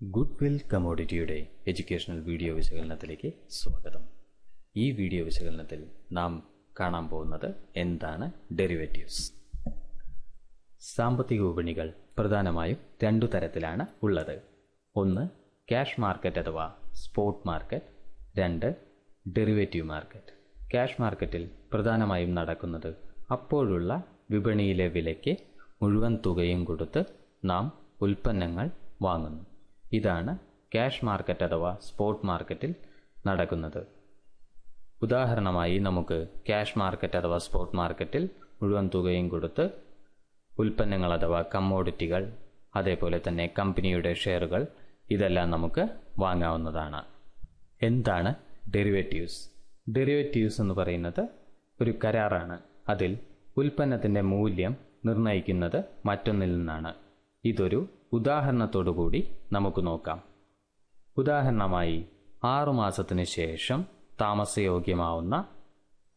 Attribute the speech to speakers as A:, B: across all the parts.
A: Goodwill കമ്മോഡിറ്റിയുടെ educational video വിശകലനത്തിലേക്ക് സ്വാഗതം. ഈ video വിശകലനത്തിൽ നാം കാണാൻ പോകുന്നത് എന്താണ് ഡെറിവേറ്റീവ്സ്. സാമ്പത്തിക വിപണികൾ പ്രധാനമായും രണ്ടു തരത്തിലാണ് ഉള്ളത്. ഒന്ന് ക്യാഷ് മാർക്കറ്റ് അഥവാ സ്പോട്ട് മാർക്കറ്റ്, രണ്ട് ഡെറിവേറ്റീവ് മാർക്കറ്റ്. ക്യാഷ് മാർക്കറ്റിൽ പ്രധാനമായും നടക്കുന്നത് അപ്പോഴുള്ള വിപണിയിലെ വിലയ്ക്ക് മുഴുവൻ തുകയും കൊടുത്ത് നാം ഉൽപ്പന്നങ്ങൾ വാങ്ങുന്നു. ഇതാണ് ക്യാഷ് മാർക്കറ്റ് അഥവാ സ്പോട്ട് മാർക്കറ്റിൽ നടക്കുന്നത്. ഉദാഹരണമായി നമുക്ക് ക്യാഷ് മാർക്കറ്റ് അഥവാ സ്പോട്ട് മാർക്കറ്റിൽ മുഴുവൻ തുകയും കൊടുത്ത് ഉൽപ്പന്നങ്ങൾ അഥവാ കമ്മോഡിറ്റികൾ, അതേപോലെ തന്നെ കമ്പനിയുടെ ഷെയറുകൾ, ഇതെല്ലാം നമുക്ക് വാങ്ങാവുന്നതാണ്. എന്താണ് ഡെറിവേറ്റീവ്സ്? ഡെറിവേറ്റീവ്സ് എന്ന് പറയുന്നത് ഒരു കരാറാണ്. അതിൽ ഉൽപ്പന്നത്തിൻ്റെ മൂല്യം നിർണ്ണയിക്കുന്നത് മറ്റൊന്നിൽ നിന്നാണ്. ഇതൊരു ഉദാഹരണത്തോടു കൂടി നമുക്ക് നോക്കാം. ഉദാഹരണമായി 6 മാസത്തിന് ശേഷം താമസയോഗ്യമാവുന്ന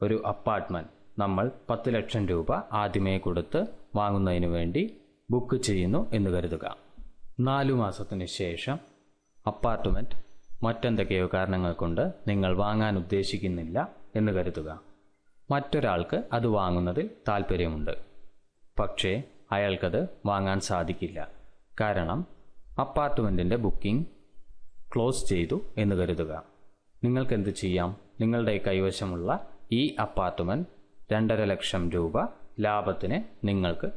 A: ഒരു അപ്പാർട്ട്മെൻറ്റ് നമ്മൾ 10 ലക്ഷം രൂപ ആദ്യമേ കൊടുത്ത് വാങ്ങുന്നതിന് വേണ്ടി ബുക്ക് ചെയ്യുന്നു എന്ന് കരുതുക. 4 മാസത്തിന് ശേഷം അപ്പാർട്ട്മെൻറ്റ് മറ്റെന്തൊക്കെയോ കാരണങ്ങൾ കൊണ്ട് നിങ്ങൾ വാങ്ങാൻ ഉദ്ദേശിക്കുന്നില്ല എന്ന് കരുതുക. മറ്റൊരാൾക്ക് അത് വാങ്ങുന്നതിൽ താല്പര്യമുണ്ട്. പക്ഷേ അയാൾക്കത് വാങ്ങാൻ സാധിക്കില്ല. കാരണം അപ്പാർട്ട്മെൻറ്റിൻ്റെ ബുക്കിംഗ് ക്ലോസ് ചെയ്തു എന്ന് കരുതുക. നിങ്ങൾക്കെന്ത് ചെയ്യാം? നിങ്ങളുടെ കൈവശമുള്ള ഈ അപ്പാർട്ട്മെൻറ്റ് 2.5 ലക്ഷം രൂപ ലാഭത്തിന് നിങ്ങൾക്ക്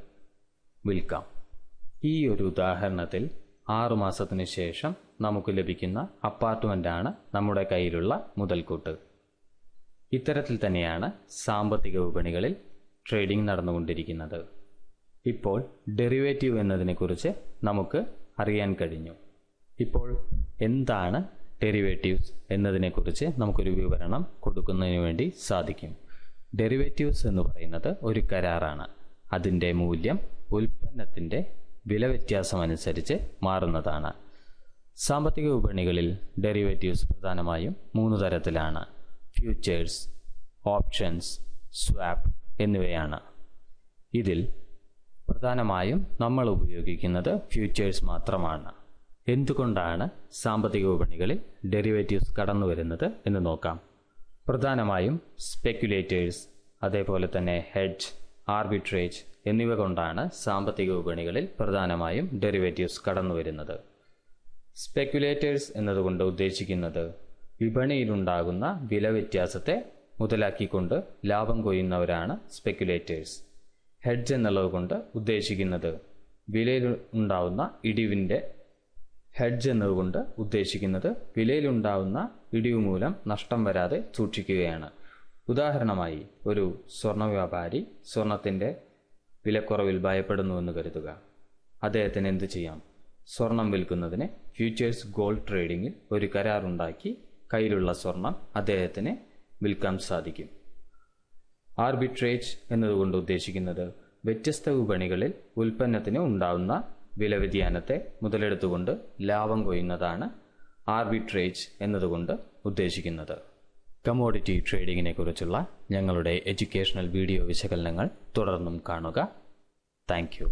A: വിൽക്കാം. ഈ ഒരു ഉദാഹരണത്തിൽ 6 മാസത്തിന് ശേഷം നമുക്ക് ലഭിക്കുന്ന അപ്പാർട്ട്മെൻറ്റാണ് നമ്മുടെ കയ്യിലുള്ള മുതൽക്കൂട്ട്. ഇത്തരത്തിൽ തന്നെയാണ് സാമ്പത്തിക വിപണികളിൽ ട്രേഡിംഗ് നടന്നുകൊണ്ടിരിക്കുന്നത്. ഇപ്പോൾ ഡെറിവേറ്റീവ് എന്നതിനെക്കുറിച്ച് നമുക്ക് അറിയാൻ കഴിഞ്ഞു. ഇപ്പോൾ എന്താണ് ഡെറിവേറ്റീവ്സ് എന്നതിനെക്കുറിച്ച് നമുക്കൊരു വിവരണം കൊടുക്കുന്നതിന് വേണ്ടി സാധിക്കും. ഡെറിവേറ്റീവ്സ് എന്ന് പറയുന്നത് ഒരു കരാറാണ്. അതിൻ്റെ മൂല്യം ഉൽപ്പന്നത്തിൻ്റെ വില വ്യത്യാസമനുസരിച്ച് മാറുന്നതാണ്. സാമ്പത്തിക വിപണികളിൽ ഡെറിവേറ്റീവ്സ് പ്രധാനമായും 3 തരത്തിലാണ്: ഫ്യൂച്ചേഴ്സ്, ഓപ്ഷൻസ്, സ്വാപ്പ് എന്നിവയാണ്. ഇതിൽ പ്രധാനമായും നമ്മൾ ഉപയോഗിക്കുന്നത് ഫ്യൂച്ചേഴ്സ് മാത്രമാണ്. എന്തുകൊണ്ടാണ് സാമ്പത്തിക വിപണികളിൽ ഡെറിവേറ്റീവ്സ് കടന്നു വരുന്നത് എന്ന് നോക്കാം. പ്രധാനമായും സ്പെക്കുലേറ്റേഴ്സ്, അതേപോലെ തന്നെ ഹെഡ്ജ്, ആർബിട്രേജ് എന്നിവ കൊണ്ടാണ് സാമ്പത്തിക വിപണികളിൽ പ്രധാനമായും ഡെറിവേറ്റീവ്സ് കടന്നു വരുന്നത്. സ്പെക്കുലേറ്റേഴ്സ് എന്നതുകൊണ്ട് ഉദ്ദേശിക്കുന്നത് വിപണിയിലുണ്ടാകുന്ന വില വ്യത്യാസത്തെ മുതലാക്കിക്കൊണ്ട് ലാഭം കൊയ്യുന്നവരാണ് സ്പെക്കുലേറ്റേഴ്സ്. ഹെഡ്ജ് എന്നുള്ളതുകൊണ്ട് ഉദ്ദേശിക്കുന്നത് വിലയിലുണ്ടാവുന്ന ഇടിവ് മൂലം നഷ്ടം വരാതെ സൂക്ഷിക്കുകയാണ്. ഉദാഹരണമായി ഒരു സ്വർണ്ണ വ്യാപാരി സ്വർണത്തിൻ്റെ വിലക്കുറവിൽ ഭയപ്പെടുന്നുവെന്ന് കരുതുക. അദ്ദേഹത്തിന് എന്ത് ചെയ്യാം? സ്വർണം വിൽക്കുന്നതിന് ഫ്യൂച്ചേഴ്സ് ഗോൾഡ് ട്രേഡിങ്ങിൽ ഒരു കരാറുണ്ടാക്കി കയ്യിലുള്ള സ്വർണം അദ്ദേഹത്തിന് വിൽക്കാൻ സാധിക്കും. ആർബിട്രേജ് എന്നതുകൊണ്ട് ഉദ്ദേശിക്കുന്നത് വ്യത്യസ്ത വിപണികളിൽ ഉൽപ്പന്നത്തിന് ഉണ്ടാവുന്ന വില വ്യതിയാനത്തെ മുതലെടുത്തുകൊണ്ട് ലാഭം കൊയ്യുന്നതാണ് ആർബിട്രേജ് എന്നതുകൊണ്ട് ഉദ്ദേശിക്കുന്നത്. കമ്മോഡിറ്റി ട്രേഡിങ്ങിനെ കുറിച്ചുള്ള ഞങ്ങളുടെ എഡ്യൂക്കേഷണൽ വീഡിയോ വിശകലനങ്ങൾ തുടർന്നും കാണുക. Thank you.